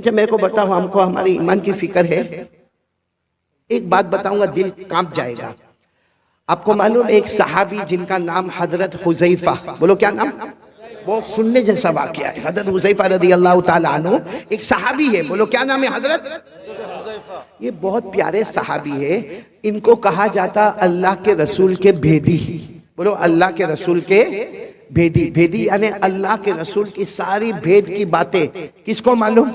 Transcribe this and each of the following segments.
अच्छा मेरे को बताओ, हमको हमारे ईमान की फिक्र है? एक बात बताऊंगा, दिल कांप जाएगा। आपको मालूम एक सहाबी जिनका नाम हजरत हुज़ैफा, बोलो क्या नाम? वो सुनने जैसा वाकया है। हजरत हुज़ैफा रदी अल्लाह ताला अन्हु एक सहाबी है, बोलो क्या नाम है? हजरत। ये बहुत प्यारे सहाबी है। इनको कहा जाता अल्लाह के रसूल के भेदी। बोलो अल्लाह के रसूल के भेदी। भेदी यानी अल्लाह के रसूल की सारी भेद की बातें किसको मालूम?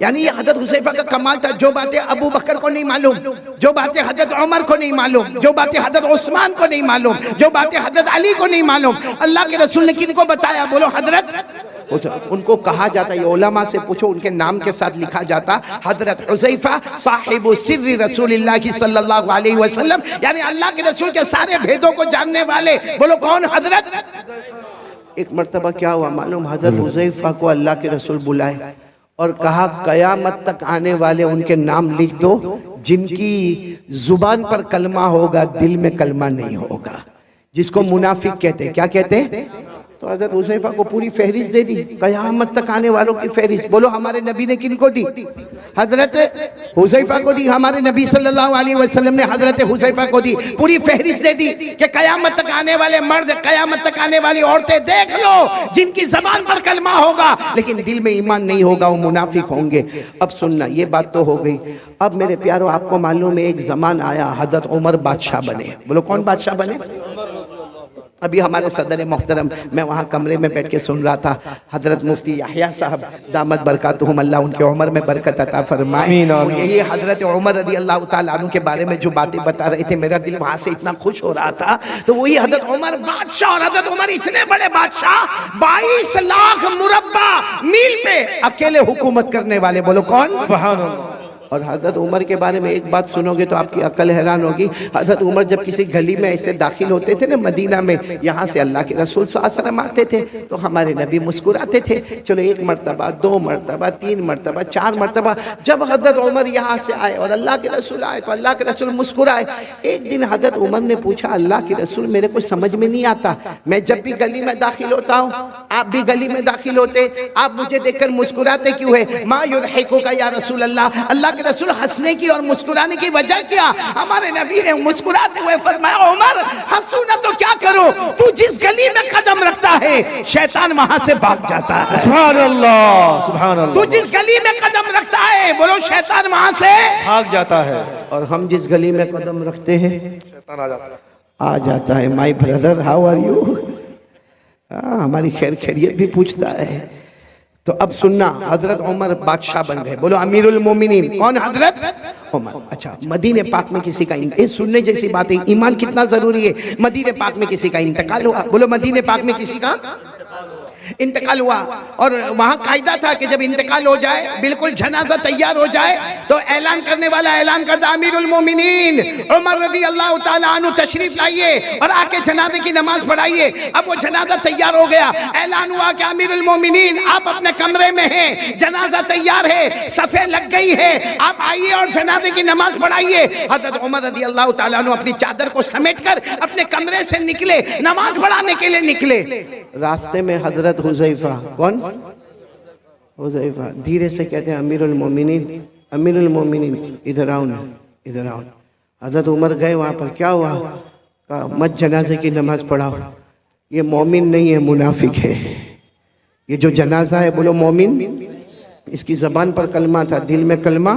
यानी ये हजरत हुज़ैफा का कमाल था। जो बातें अबू बकर को नहीं मालूम, जो बातें हजरत उमर को नहीं मालूम, जो बातें हजरत उस्मान को नहीं मालूम, जो बातें हजरत अली को नहीं मालूम, अल्लाह के रसूल ने किनको बताया? बोलो हजरत। उनको कहा जाता, ये उलमा से पूछो, उनके नाम के साथ लिखा जाता हजरत हुज़ैफा साहिबु सिर्री रसूलिल्लाह सल्लल्लाहु अलैहि वसल्लम, यानी अल्लाह के रसूल के सारे भेदों को जानने वाले। बोलो कौन? हजरत। एक मर्तबा क्या हुआ मालूम? हजरत हुज़ैफा को अल्लाह के रसूल बुलाए और कहा कयामत तक आने वाले उनके नाम लिख दो जिनकी जुबान पर कलमा होगा, दिल में कलमा नहीं होगा, जिसको मुनाफिक कहते। क्या कहते? तो हजरत हुज़ैफा को पूरी फहरिस्त दे दी, कयामत तक आने वालों की फहरिस्त। बोलो हमारे नबी ने किनको दी? हजरत हुज़ैफा को दी। हमारे नबी सल्लल्लाहु अलैहि वसल्लम ने हजरत हुज़ैफा को दी, पूरी फहरिस्त दे दी कि कयामत तक आने वाले मर्द, कयामत तक आने वाली औरतें देख लो, जिनकी जबान पर कलमा होगा लेकिन दिल में ईमान नहीं होगा, वो मुनाफिक होंगे। अब सुनना, ये बात तो हो गई। अब मेरे प्यारों, आपको मालूम है एक जमान आया, हजरत उमर बादशाह बने। बोलो कौन बादशाह बने? अभी हमारे सदर मोहतरम, मैं वहाँ कमरे में बैठ के सुन रहा था, हजरत मुफ्ती याहिया साहब दामत बरकातुहुम, अल्लाह उनके उम्र में बरकत अता फरमाए, यही हजरत उमर रदी अल्लाह ताला अन्हु के बारे में जो बातें बता रहे थे, मेरा दिल वहाँ से इतना खुश हो रहा था। तो वही हजरत उमर बादशाह, और हजरत उमर इतने बड़े बादशाह, 22 लाख मुरब्बा मील पे अकेले हुकूमत करने वाले। बोलो कौन? सुभान अल्लाह। और हजरत उमर के बारे में एक बात सुनोगे तो आपकी अकल हैरान होगी। हजरत उमर जब किसी गली में ऐसे दाखिल होते थे ना मदीना में, यहाँ से अल्लाह के रसूल सल्लल्लाहु अलैहि वसल्लम आते थे तो हमारे नबी मुस्कुराते थे। चलो एक मरतबा, 2 मरतबा, 3 मरतबा, 4 मरतबा, जब हजरत उमर यहाँ से आए और अल्लाह के रसूल आए तो अल्लाह के रसूल मुस्कुराए। एक दिन हजरत उमर ने पूछा, अल्लाह के रसूल मेरे को समझ में नहीं आता, मैं जब भी गली में दाखिल होता हूँ, आप भी गली में दाखिल होते, आप मुझे देखकर मुस्कुराते क्यों है? मा युदहिकुका या रसूल अल्लाह, अल्लाह के रसूल हंसने की और मुस्कुराने की वजह क्या? हमारे नबी ने मुस्कुराते हुए फरमाया, उमर हंसू ना तो क्या करूं, तू जिस गली में कदम रखता है शैतान वहां से भाग जाता है। सुभान अल्लाह, सुभान अल्लाह। तू जिस गली में कदम रखता है, बोलो शैतान वहां से भाग जाता है। और हम जिस गली में कदम रखते हैं शैतान आ जाता है। My brother, how are you? हमारी खैर खैरियत भी पूछता है। तो अब सुनना, हजरत उमर बादशाह बन गए। बोलो अमीरुल मोमिनीन। कौन? हजरत उमर। अच्छा, मदीने पाक में किसी का, ये सुनने जैसी बात है, ईमान कितना जरूरी है। मदीने पाक में किसी का इंतकाल हुआ। बोलो मदीने पाक में किसी का इंतकाल हुआ, और वहां कायदा था कि जब इंतकाल हो जाए, बिल्कुल जनाजा तैयार हो जाए, तो ऐलान करने वाला ऐलान करता, अमीरुल मोमिनीन उमर रज़ी अल्लाह ताला अन्हु तशरीफ लाइए और आके जनाजे की नमाज पढ़ाइए। अब वो जनाजा तैयार हो गया, ऐलान हुआ कि अमीरुल मोमिनीन आप अपने कमरे में हैं, जनाजा तैयार है, सफ़े लग गई है, आप आइए और जनाजे की नमाज पढ़ाइए। हज़रत उमर रज़ी अल्लाह ताला अन्हु अपनी चादर को समेटकर अपने कमरे से निकले, नमाज पढ़ाने के लिए निकले। रास्ते में हजरत हुज़ैफा, कौन? हुज़ैफा धीरे से कहते हैं, अमीरुल मोमिनीन, अमीरुल मोमिनीन इधर आओ ना, इधर आओ। हजरत उमर गए वहाँ पर, क्या हुआ? कहा मत जनाजे की नमाज पढ़ाओ, ये मोमिन नहीं है, मुनाफिक है। ये जो जनाजा है, बोलो मोमिन, इसकी जबान पर कलमा था, दिल में कलमा।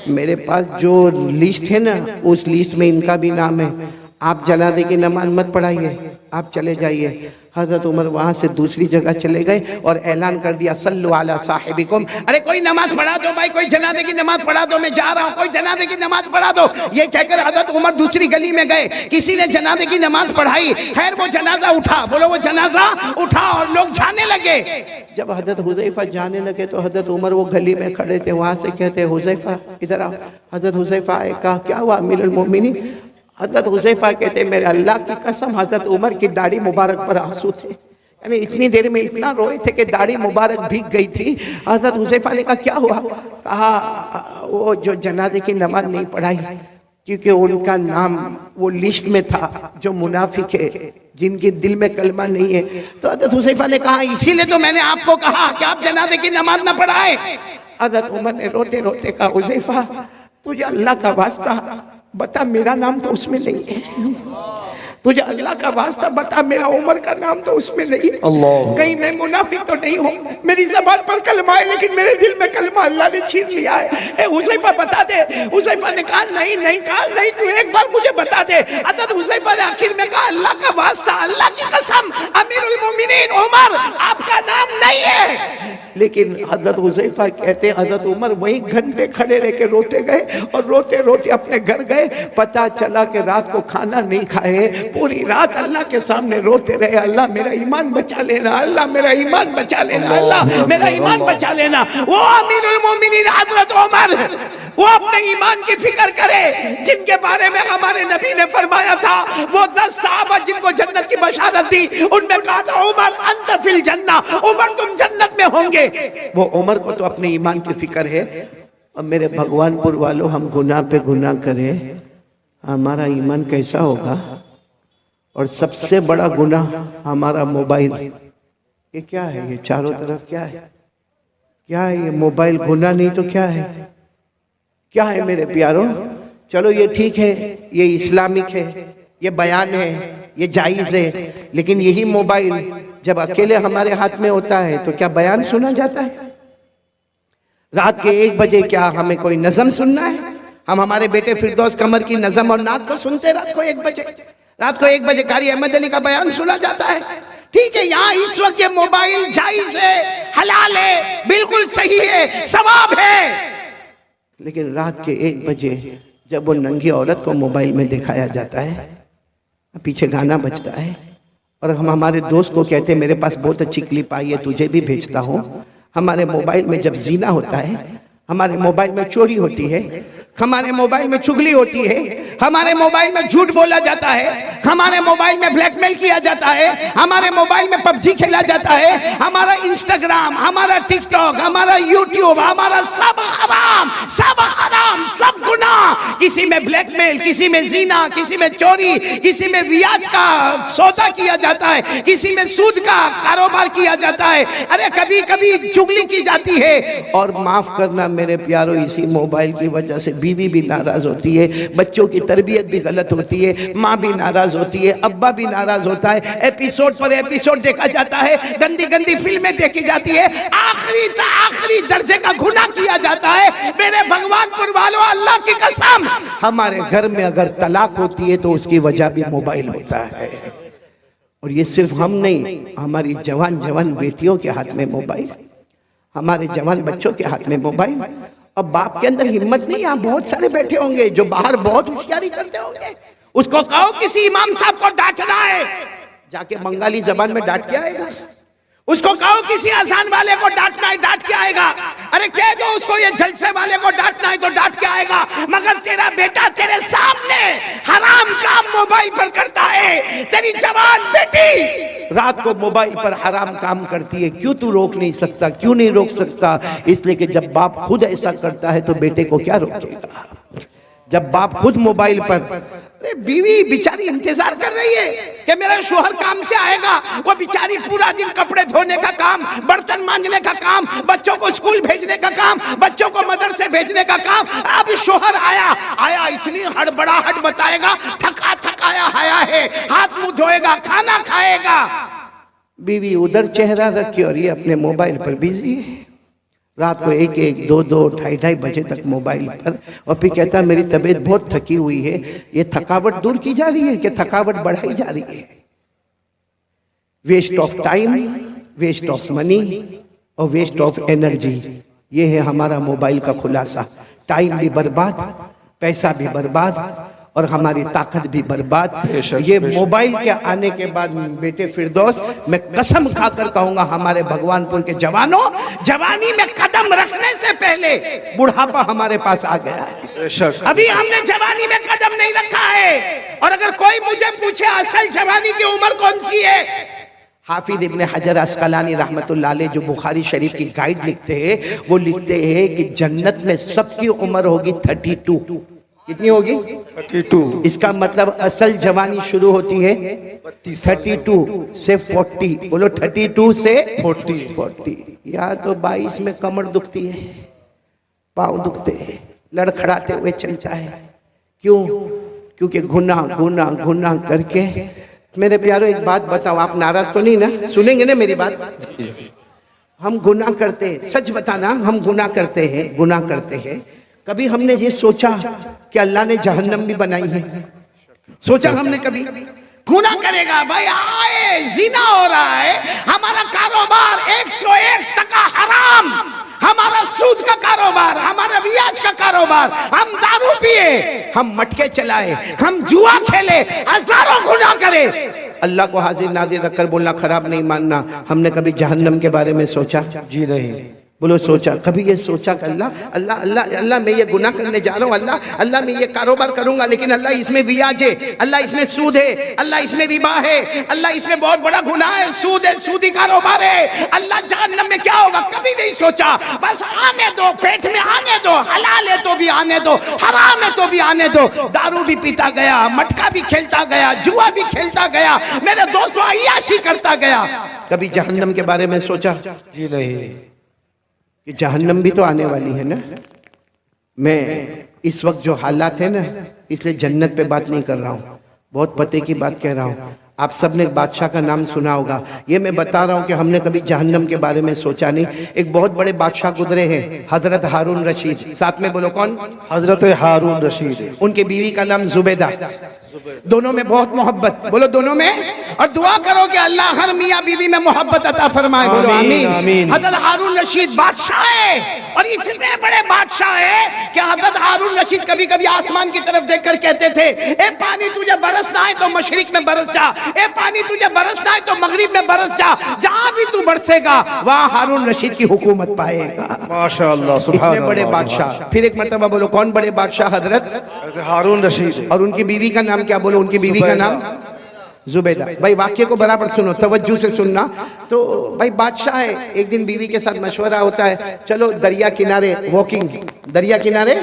मेरे पास जो लिस्ट है ना, उस लिस्ट में इनका भी नाम है। आप जनाजे की नमाज मत पढ़ाइए, आप चले जाइए। हजरत उमर वहां से दूसरी जगह चले गए और ऐलान कर दिया, सल्लु अला साहिबिकुम, अरे कोई नमाज पढ़ा दो भाई, कोई जनाजे की नमाज पढ़ा दो, मैं जा रहा हूँ, कोई जनाजे की नमाज पढ़ा दो। ये कहकर हजरत उमर दूसरी गली में गए, किसी ने जनाजे की नमाज पढ़ाई। खैर वो जनाजा उठा, बोलो वो जनाजा उठा और लोग जाने लगे। जब हजरत हुज़ैफा जाने लगे तो हजरत उमर वो गली में खड़े थे, वहां से कहते, हुज़ैफा इधर आओ। हजरत हुज़ैफा आए, कहा क्या हुआ अमीरुल मोमिनीन? हजरत हुज़ैफा कहते, मेरे अल्लाह की कसम, हजरत उमर की दाढ़ी मुबारक पर आंसू थे, यानी इतनी देर में इतना रोए थे कि दाढ़ी मुबारक भीग गई थी। हजरत हुज़ैफा ने कहा क्या हुआ? कहा वो जो जनाजे की नमाज नहीं पढ़ाई, क्योंकि उनका नाम वो लिस्ट में था जो मुनाफिक है, जिनके दिल में कलमा नहीं है। तो हजरत हुज़ैफा ने कहा, इसीलिए तो मैंने आपको कहा कि आप जनाजे की नमाज ना पढ़ाएं। हज़रत उमर ने रोते रोते कहा, हुज़ैफा तुझे अल्लाह का वास्ता बता, मेरा नाम तो उसमें नहीं है। तुझे अल्लाह का वास्ता बता, मेरा उमर का नाम तो उसमें नहीं। कहीं मैं मुनाफिक तो नहीं हूँ, मेरी ज़बान पर कलमा है लेकिन मेरे दिल में कलमा अल्लाह ने छीन लिया है। हुज़ैफा बता दे। हुज़ैफा ने कहा नहीं नहीं, कहा नहीं, तू एक बार मुझे बता दे। हज़रत हुज़ैफा ने आखिर में कहा, अल्लाह का वास्ता, अल्लाह की कसम, अमीरुल मोमिनीन उमर आपका नाम नहीं है। लेकिन हज़रत हुज़ैफा कहते हैं हज़रत उमर वही घंटे खड़े रह के रोते गए और रोते रोते अपने घर गए। पता चला कि रात को खाना नहीं खाए, पूरी रात अल्लाह के सामने रोते रहे, अल्लाह मेरा ईमान बचा लेना, अल्लाह मेरा ईमान बचा लेना, अल्लाह मेरा ईमान बचा लेना। वो अमीरुल मोमिनीन हज़रत उमर, वो अपने ईमान की फिक्र करे जिनके बारे में हमारे नबी ने फरमाया था, वो 10 सहाबा जिनको जन्नत की बशारत दी, उनमें कहा था उमर अंत फिल जन्ना, उमर तुम जन्नत में होंगे। वो उमर को तो अपने ईमान की फिक्र है। और मेरे भगवानपुर वालों, हम गुनाह पे गुनाह करें, हमारा ईमान कैसा होगा? और सबसे बड़ा गुनाह हमारा मोबाइल। ये क्या है? ये चारों तरफ क्या है? क्या है ये मोबाइल? गुनाह नहीं तो क्या है? क्या है मेरे प्यारों? चलो ये ठीक है, ये इस्लामिक है, ये बयान है, ये जायज है, लेकिन यही मोबाइल जब अकेले हमारे हाथ में होता है तो क्या बयान सुना जाता है? रात के 1 बजे क्या हमें कोई नज़म सुनना है? हम हमारे बेटे फिरदौस कमर की नज़म और नात को सुनते रात को 1 बजे। रात को 1 बजे कारी अहमद अली का बयान सुना जाता है। ठीक है, यहाँ इस वक्त ये मोबाइल जायज है, हलाल है, बिल्कुल सही है, सवाब है। लेकिन रात के 1 बजे जब वो नंगी औरत को मोबाइल में दिखाया जाता है, पीछे गाना बजता है, और हम हमारे दोस्त को कहते हैं मेरे पास बहुत अच्छी क्लिप आई है, तुझे भी भेजता हूँ। हमारे मोबाइल में जब जीना होता है, हमारे मोबाइल में चोरी होती है, हमारे मोबाइल में चुगली होती है, हमारे मोबाइल में झूठ बोला जाता है, हमारे मोबाइल में ब्लैकमेल किया जाता है, हमारे मोबाइल में पबजी खेला जाता है, हमारा इंस्टाग्राम, हमारा टिकटॉक, हमारा यूट्यूब, हमारा सब हराम, सब गुनाह। किसी में ब्लैकमेल, किसी में जीना, किसी में चोरी, किसी में ब्याज का सौदा किया जाता है, किसी में सूद का कारोबार किया जाता है, अरे कभी कभी चुगली की जाती है। और माफ करना मेरे प्यारों, इसी मोबाइल की वजह से बीवी भी नाराज होती है, बच्चों की तरबियत भी गलत होती है, माँ भी नाराज होती है, अब्बा भी नाराज होता है, एपिसोड पर एपिसोड देखा जाता है, गंदी गंदी फिल्में देखी जाती है, आखिरी दर्जे का गुनाह किया जाता है। मेरे भगवानपुर वालों, अल्लाह की कसम, हमारे घर में अगर तलाक होती है तो उसकी वजह भी मोबाइल होता है। और ये सिर्फ हम नहीं, हमारी जवान बेटियों के हाथ में मोबाइल, हमारे जवान बच्चों के हाथ में मोबाइल। अब बाप के अंदर हिम्मत नहीं, यहाँ बहुत सारे बैठे होंगे जो बाहर बहुत होशियारी करते होंगे, उसको कहो किसी इमाम साहब को डांटना है, जाके बंगाली जबान में डांट के आएगा। उसको कहो किसी अजान वाले को डांटना है, डांट के आएगा। अरे कह दो उसको ये जलसे वाले को डांटना है तो डांट के आएगा। मगर तेरा बेटा तेरे सामने हराम काम मोबाइल पर करता है, तेरी जवान बेटी रात को मोबाइल पर हराम काम करती है, क्यों तू रोक नहीं सकता? क्यों नहीं रोक सकता? इसलिए कि जब बाप खुद ऐसा करता है तो बेटे को क्या रोकेगा? जब बाप खुद मोबाइल पर, अरे बीवी बेचारी इंतजार कर रही है कि मेरा शोहर काम से आएगा, वो बेचारी पूरा दिन कपड़े धोने का काम, बर्तन मांजने का काम, बच्चों को स्कूल भेजने का काम, बच्चों को मदरसे भेजने का काम। अब शोहर आया इतनी हड़बड़ाहट बताएगा, थकाया आया है, हाथ मुंह धोएगा, खाना खाएगा। बीवी उधर चेहरा रखी और ये अपने मोबाइल पर बिजी है, रात को 1-1, 2-2, 2:30 बजे तक मोबाइल पर। और फिर कहता है मेरी तबीयत बहुत थकी हुई है। ये थकावट दूर की जा रही है कि थकावट बढ़ाई जा रही है? Waste of time, waste of money और वेस्ट ऑफ एनर्जी, ये है हमारा मोबाइल का खुलासा। टाइम भी बर्बाद, पैसा भी बर्बाद और हमारी ताकत भी बर्बाद। ये मोबाइल के आने के बाद बेटे फिरदौस, मैं कसम खाकर कहूंगा हमारे भगवानपुर के जवानों, जवानी में कदम रखने से पहले बुढ़ापा हमारे पास आ गया है। अभी हमने जवानी में कदम नहीं रखा है। और अगर कोई मुझे पूछे असल जवानी की उम्र कौन सी है, हाफिज इब्ने हजर अस्कलानी रहमतुल्लाह अलैह जो बुखारी शरीफ की गाइड लिखते हैं, वो लिखते हैं कि जन्नत में सबकी उम्र होगी 32। कितनी होगी? 32। इसका मतलब असल जवानी शुरू होती है 32 से 40। बोलो 32 से 40। या तो 22 में कमर दुखती है, पाँव दुखते हैं, लड़खड़ाते हुए चलता है। क्यों? क्योंकि गुनाह गुनाह गुनाह करके। मेरे प्यारो एक बात बताओ, आप नाराज तो नहीं ना? सुनेंगे ना मेरी बात? हम गुनाह करते हैं, सच बताना, हम गुनाह करते हैं, गुनाह करते हैं। कभी हमने ये सोचा कि अल्लाह ने जहन्नम भी बनाई है? सोचा हमने कभी? गुनाह करेगा भाई, आए जिना हो रहा है, हमारा कारोबार 101% हराम, हमारा सूद का कारोबार, हमारा ब्याज का कारोबार, हम दारू पिए, हम मटके चलाए, हम जुआ खेले, हजारों गुनाह करे, अल्लाह को हाजिर नाजिर रखकर बोलना खराब नहीं मानना। हमने कभी जहन्नम के बारे में सोचा? जी नहीं। बोलो सोचा? कभी ये सोचा कि अल्लाह अल्लाह अल्लाह अल्लाह मैं ये गुनाह करने जा रहा हूँ, अल्लाह अल्लाह मैं ये कारोबार करूंगा, लेकिन अल्लाह इसमें ब्याज है, अल्लाह इसमें सूद है, अल्लाह इसमें रिबा है, अल्लाह इसमें बहुत बड़ा गुनाह है, सूद है, सूदी कारोबार है, अल्लाह जहन्नम में क्या होगा? कभी नहीं सोचा। बस आने दो, पेट में आने दो, हलाल है तो भी आने दो, हराम है तो भी आने दो। दारू भी पीता गया, मटका भी खेलता गया, जुआ भी खेलता गया, मेरे दोस्तों अय्याशी करता गया। कभी जहन्नम के बारे में सोचा? जी नहीं। कि जहन्नम भी तो आने वाली है ना। मैं इस वक्त जो हालात है ना, इसलिए जन्नत पे बात नहीं कर रहा हूँ, बहुत पते की बात कह रहा हूँ। आप सबने बादशाह का नाम सुना होगा, ये मैं बता रहा हूँ कि हमने कभी जहन्नम के बारे में सोचा नहीं। एक बहुत बड़े बादशाह गुजरे हैं, हजरत हारून रशीद। साथ में बोलो कौन? हजरत हारून रशीद। उनकी बीवी का नाम जुबैदा। दोनों में बहुत मोहब्बत, बोलो दोनों में। और दुआ करो कि अल्लाह हर मियाँ बीवी में मोहब्बत अता फरमाए, बोलो आमीन। हजरत हारून रशीद बादशाह है, और इतने बड़े बादशाह है कि हजरत हारून रशीद कभी कभी आसमान की तरफ देखकर कहते थे, ए पानी तुझे बरसना है तो मशरिक में बरस जा, ए पानी तुझे बरसना है तो मगरिब में बरस जा, जहां भी तू बरसेगा वहां हारून रशीद की हुकूमत पाएगा। माशाअल्लाह, सुभान अल्लाह। बड़े बादशाह। फिर एक मर्तबा बोलो कौन बड़े बादशाह? हजरत हारून रशीद। और उनकी बीवी का नाम क्या? बोलो उनकी बीवी का नाम जुबैदा। भाई वाक्य को बराबर सुनो, तवज्जो से सुनना। तो भाई बादशाह है, एक दिन बीवी के साथ मशवरा होता है, चलो दरिया किनारे वॉकिंग, दरिया किनारे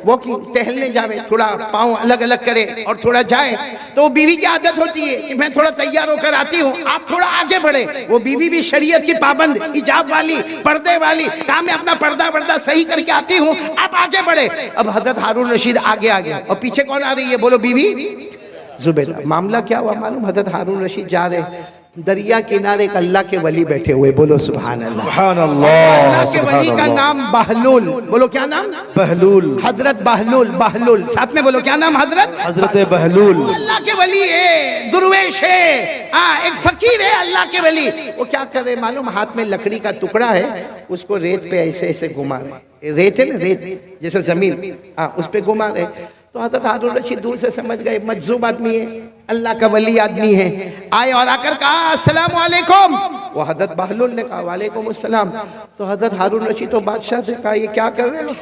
वॉकिंग, टहलने जावे, थोड़ा पाँव अलग अलग करे और थोड़ा जाए। तो बीवी की आदत होती है कि मैं थोड़ा तैयार होकर आती हूँ, आप थोड़ा आगे बढ़े। वो बीवी भी शरीयत की पाबंद, हिजाब वाली, पर्दे वाली, कहा मैं अपना पर्दा सही करके आती हूँ, आप आगे बढ़े। अब हजरत हारून रशीद आगे आ गया, और पीछे कौन आ रही है? बोलो बीवी जुबैदा। मामला क्या हुआ मालूम? हजरत हारून रशीद जा रहे, दरिया किनारे एक अल्लाह के वली बैठे हुए, बोलो सुभान अल्लाह। सुभान अल्लाह। अल्लाह के वली का नाम बहलूल, बोलो क्या नाम? बहलूल। हजरत बहलूल, बहलूल। साथ में बोलो क्या नाम? हजरत बहलूल। अल्लाह के वली है, दुर्वेश है, एक फकीर है, अल्लाह के वली। वो क्या कर रहे मालूम? हाथ में लकड़ी का टुकड़ा है, उसको रेत पे ऐसे ऐसे घुमा रहे। रेत है ना, रेत जैसे जमीन, उस पे घुमा रहे। तो हजरत हारून रशीद दूर से समझ गए मजजूब आदमी है, अल्लाह का वली आदमी है। आए और आकर कहा अस्सलाम वालेकुम। वो हजरत बहलूल ने कहा वालेकुम अस्सलाम। तो हजरत हारून रशीद तो बादशाह से कहा ये क्या कर रहे हो?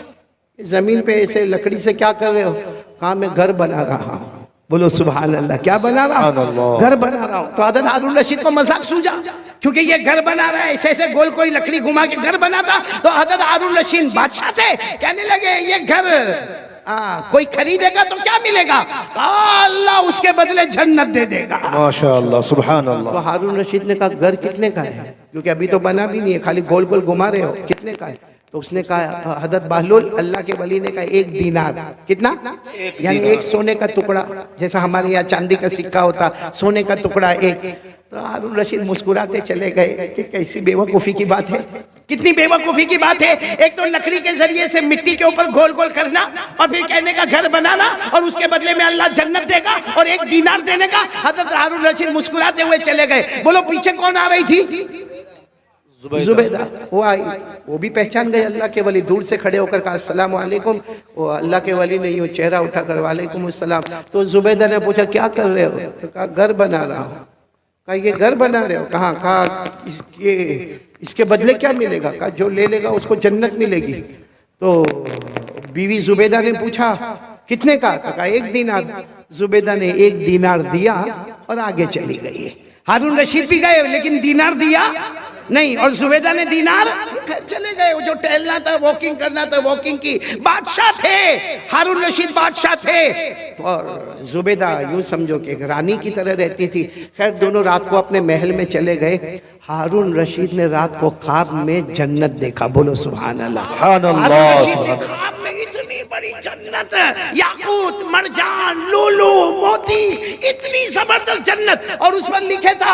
जमीन पे ऐसे लकड़ी से क्या कर रहे हो? कहा मैं घर बना रहा हूँ। बोलो सुभान अल्लाह। क्या बना रहा हूँ? घर बना रहा हूँ। तो हजरत हारून रशीद को मजाक सूझा, क्योंकि ये घर बना रहा है, ऐसे ऐसे गोल कोई लकड़ी घुमा के घर बनाता। तो हजरत हारून रशीद बादशाह थे, कहने लगे ये घर कोई खरीदेगा तो क्या मिलेगा? अल्लाह उसके बदले जन्नत दे देगा। माशाअल्लाह, सुभान अल्लाह। तो हारून रशीद ने कहा घर कितने का है? क्योंकि अभी तो बना भी नहीं है, खाली गोल गोल घुमा रहे हो, कितने का है? तो उसने कहा, हजरत बहलूल अल्लाह के वली ने कहा 1 दीनार। कितना? यानी 1 सोने का टुकड़ा, जैसा हमारे यहाँ चांदी का सिक्का होता, सोने का टुकड़ा 1। तो हारून रशीद मुस्कुराते चले गए कि कैसी बेवकूफी की बात है, कितनी बेवकूफी की बात है। एक तो लकड़ी के जरिए से मिट्टी के ऊपर गोल गोल करना, और फिर कहने का घर बनाना, और उसके बदले में अल्लाह जन्नत देगा, और 1 दीनार देने का। हजरत हारून रशीद मुस्कुराते हुए चले गए। बोलो पीछे कौन आ रही थी? जुबैदा। वो आई, वो भी पहचान गए अल्लाह के वली, दूर से खड़े होकर कहा अस्सलाम वालेकुम। वो अल्लाह के वली ने यूं चेहरा उठाकर वालेकुम अस्सलाम। तो जुबैदा ने पूछा क्या कर रहे हो? तो कहा घर बना रहा हूँ। कहा ये घर बना रहे हो? कहाँ? कहा इसके बदले क्या मिलेगा? कहा जो ले लेगा उसको जन्नत मिलेगी। तो बीवी जुबैदा ने पूछा कितने का? कहा 1 दीनार। जुबैदा ने 1 दीनार दिया और आगे चली गई। हारून रशीद भी गए लेकिन दीनार दिया नहीं, और जुबैदा ने दीनार घर चले गए। जो टहलना था, वॉकिंग करना था, वॉकिंग की। बादशाह थे हारून रशीद, बादशाह थे। और जुबैदा यूं समझो कि एक रानी की तरह रहती थी। खैर दोनों रात को अपने महल में चले गए। हारून रशीद ने रात को ख्वाब में जन्नत देखा। बोलो सुभान अल्लाह। ख्वाब में इतनी बड़ी जन्नत, याकूत, मरजान, लूलू, मोती, इतनी जबरदस्त जन्नत, और उस पर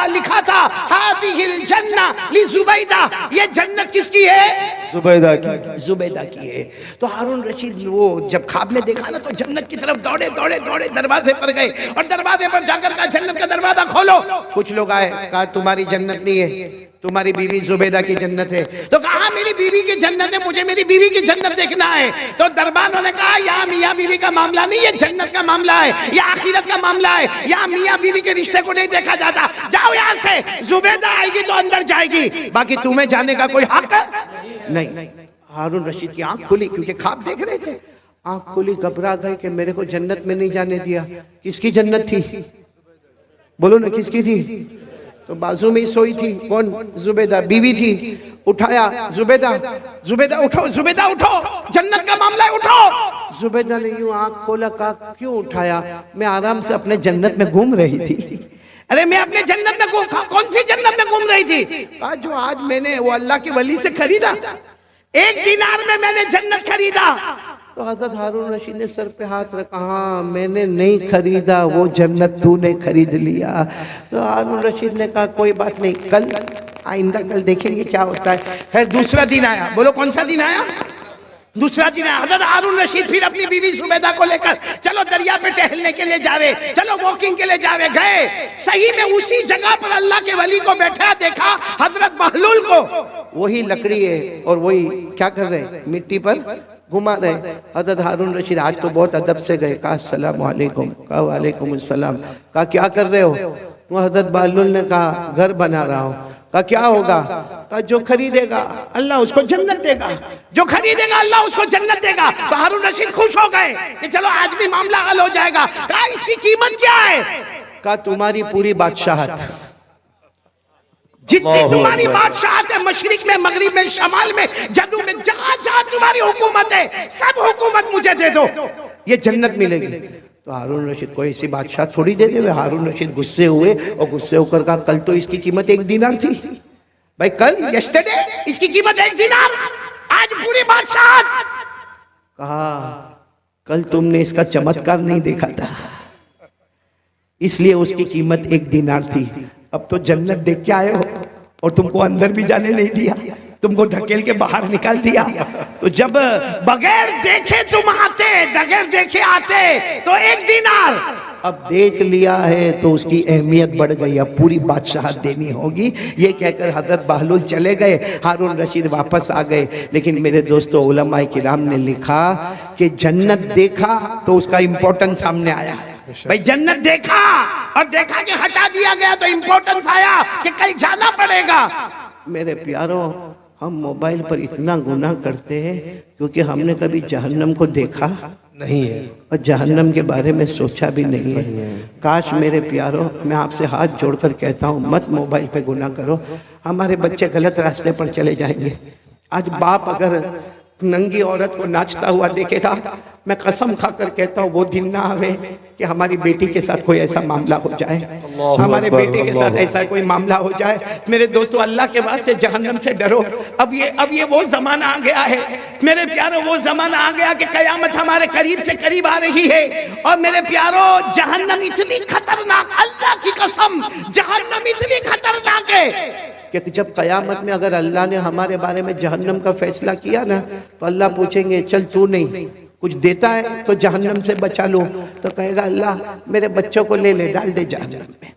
लिखा था हादिहिल जन्ना ली जुबैदा, ये जन्नत किसकी है? जुबैदा की। जुबैदा की है। तो हारून रशीद वो जब ख्वाब में देखा ना, तो जन्नत की तरफ दौड़े दौड़े दौड़े दरवाजे पर गए, और दरवाजे पर जाकर कहा जन्नत का दरवाजा खोलो। कुछ लोग आए, कहा तुम्हारी जन्नत नहीं है, तुम्हारी बीवी जुबैदा की जन्नत है। तो कहा मेरी बीवी की जन्नत है, मुझे मेरी बीवी की जन्नत देखना है। तो दरबार ने कहा यहाँ मियाँ बीवी का मामला नहीं, ये जन्नत का मामला है, या आखिरत का मामला है, यहाँ मियाँ बीवी के रिश्ते को नहीं देखा जाता। जाओ यहाँ से, जुबैदा आएगी तो अंदर जाएगी, बाकी तुम्हें जाने का कोई हक नहीं। हारून रशीद की आंख खुली, क्योंकि ख्वाब देख रहे थे। आंख खुली, घबरा गए कि मेरे को जन्नत में नहीं जाने दिया। किसकी जन्नत थी? बोलो ना, किसकी थी? तो बाजू में ही सोई थी। कौन? जुबैदा बीवी थी। उठाया, जुबैदा, जुबैदा उठो, जुबैदा उठो, जन्नत का मामला है, उठो। जुबैदा ने यूं आंख खोला, कहा क्यों उठाया? मैं आराम से अपने जन्नत में घूम रही थी। अरे मैं अपने जन्नत में कौन सी जन्नत में घूम रही थी? कहा जो आज मैंने वो अल्लाह के वली से खरीदा, 1 दीनार में मैंने जन्नत खरीदा। तो हजरत हारून रशीद ने सर पे हाथ रखा, हाँ मैंने नहीं खरीदा, वो जन्नत तूने खरीद लिया। तो हारून रशीद ने कहा कोई बात नहीं, कल आइंदा कल देखेंगे क्या होता है। फिर दूसरा दिन आया। बोलो कौन सा दिन आया? दूसरा दिन आया। हजरत हारून रशीद फिर अपनी बीवी जुबैदा को लेकर चलो दरिया पे टहलने के लिए जावे, चलो वॉकिंग के लिए जावे। गए, सही में उसी जगह पर अल्लाह के वली को बैठा देखा, हजरत बहलूल को। वही लकड़ी है और वही क्या कर रहे, मिट्टी पर घुमा रहे। हजरत हारून रशीद आज तो बहुत अदब से गए, कहा अस्सलाम वालेकुम। कहा वालेकुम अस्सलाम। कहा क्या कर रहे हो? वो हजरत बहलूल ने कहा घर बना रहा हूँ। कहा क्या होगा? कहा जो खरीदेगा अल्लाह उसको जन्नत देगा, जो खरीदेगा अल्लाह उसको जन्नत देगा। तो हारून रशीद खुश हो गए कि चलो आज भी मामला हल हो जाएगा। कहा इसकी कीमत क्या है? कहा तुम्हारी पूरी बादशाहत, जितनी तुम्हारी बादशाहत है, मशरिक में, मगरिब में, शमाल में, जन्नू में, जहां जहां तुम्हारी हुकूमत है, सब हुकूमत मुझे दे दो, ये जन्नत मिलेगी। तो हारून रशीद को ऐसी बादशाह थोड़ी दे दे। हारून रशीद गुस्से हुए और गुस्से होकर कहा कल तो इसकी कीमत 1 दीनार थी भाई, कल यस्टरडे इसकी कीमत 1 दीनार, आज पूरी बादशाह। कहा कल तुमने इसका चमत्कार नहीं देखा था, इसलिए उसकी कीमत 1 दीनार थी। अब तो जन्नत देख के आए हो और तुमको अंदर भी जाने नहीं दिया, तुमको ढकेल के बाहर निकाल दिया। तो जब बगैर देखे तुम आते, बगैर देखे आते तो 1 दीनार, अब देख लिया है तो उसकी अहमियत बढ़ गई, अब पूरी बादशाहत देनी होगी। ये कहकर हजरत बहलूल चले गए, हारून रशीद वापस आ गए। लेकिन मेरे दोस्तों उलमाए किराम ने लिखा कि जन्नत देखा तो उसका इंपॉर्टेंस सामने आया। भाई जन्नत देखा और देखा कि हटा दिया गया तो इंपॉर्टेंस आया कि कल जाना पड़ेगा। मेरे प्यारों, हम मोबाइल पर इतना गुनाह करते हैं क्योंकि हमने कभी जहन्नम को देखा नहीं है और जहन्नम के बारे में सोचा भी नहीं है। काश मेरे प्यारों, मैं आपसे हाथ जोड़कर कहता हूँ मत मोबाइल पे गुनाह करो, हमारे बच्चे गलत रास्ते पर चले जाएंगे। आज बाप अगर नंगी औरत को नाचता हुआ देखेगा, मैं कसम खाकर कहता हूँ वो दिन ना आवे कि हमारी बेटी के साथ कोई ऐसा मामला हो जाए, हमारे बेटे के साथ ऐसा कोई मामला हो जाए। मेरे दोस्तों, अल्लाह के वास्ते जहन्नम से डरो। अब ये वो जमाना आ गया है मेरे प्यारों, वो जमाना आ गया कि कयामत हमारे करीब से करीब आ रही है। और मेरे प्यारों, जहन्नम इतनी खतरनाक, अल्लाह की कसम जहन्नम इतनी खतरनाक है कि जब कयामत में अगर अल्लाह ने हमारे बारे में जहन्नम का फैसला किया ना, तो अल्लाह पूछेंगे चल तू नहीं कुछ देता है तो जहन्नम से बचा लो, तो कहेगा अल्लाह मेरे बच्चों को ले ले डाल दे जहन्नम में,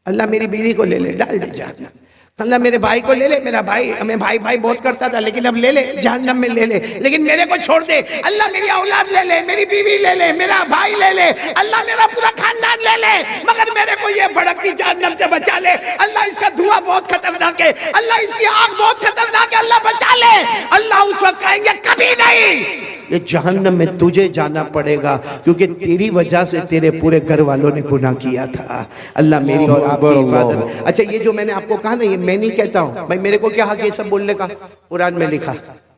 अल्लाह मेरी बीवी को ले ले डाल दे जहन्नम, अल्लाह मेरे भाई को ले ले, मेरा भाई हमें भाई भाई बहुत करता था लेकिन अब ले ले जहन्नम में ले ले, लेकिन मेरे को छोड़ दे, अल्लाह मेरी औलाद ले ले, मेरी बीवी ले ले, मेरा भाई ले ले, अल्लाह मेरा पूरा खानदान ले ले, मगर मेरे को ये भड़कती जहन्नम से बचा ले, अल्लाह इसका धुआं बहुत खतरनाक है, अल्लाह इसकी आग बहुत खतरनाक है, अल्लाह बचा ले। अल्लाह उस वक्त कहेंगे कभी नहीं, ये जहन्नम में तुझे जाना पड़ेगा क्योंकि तेरी वजह से तेरे पूरे घर वालों ने गुनाह किया था। अल्लाह मेरी और आपकी हिफाजत। अच्छा, ये जो मैंने आपको कहा ना, ये मैं नहीं कहता हूँ भाई, मेरे को क्या हक ये सब बोलने का, कुरान में लिखा।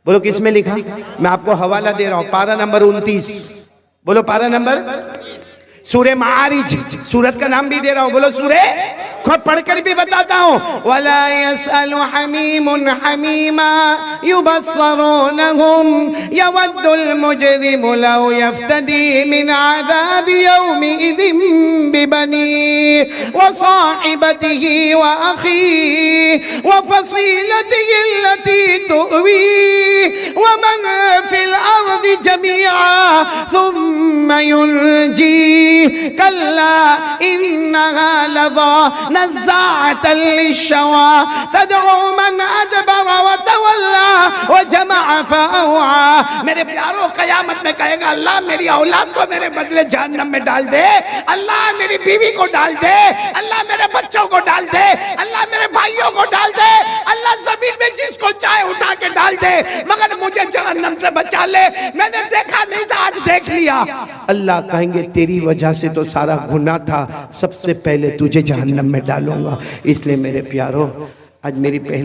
बोलो किस में लिखा? मैं आपको हवाला दे रहा हूँ, पारा नंबर 29, बोलो पारा नंबर। सूरे मारिज, सूरत का नाम भी दे रहा हूं, बोलो सूरे, खुद पढ़कर भी बताता हूं। वला यसअलु हमीमुन हमीमा युबस्सरूनहुम यवद्दुल मुजरिमु लौ यफ्तदी मिन आज़ाबि यौमिइज़िन बिबनी व साहिबतिही व अखी व फसीलतिही अल्लती तुवी व मन फिल अर्दि जमीआ थुम्मा युनजी कल्ला इन्नहा लज़ा नज़्ज़ाअतल लिश्शवा तदउ मन अदबर व तवल्ला व जमअ फअवा। मेरे प्यारों, कयामत में कहेगा अल्लाह मेरी औलाद को मेरे बदले जहन्नम में डाल दे, अल्लाह मेरी बीवी को डाल दे, अल्लाह मेरे बच्चों को डाल दे, अल्लाह मेरे भाइयों को डाल दे, अल्लाह जमीन में जिसको चाहे उठा के डाल दे, मगर मुझे जहन्नम से बचा ले। मैंने देखा नहीं था, आज देख लिया। अल्लाह कहेंगे तेरी वजह से तो सारा गुनाह था, सबसे पहले तुझे जहन्नम में डालूंगा। इसलिए मेरे प्यारों, आज मेरी पहली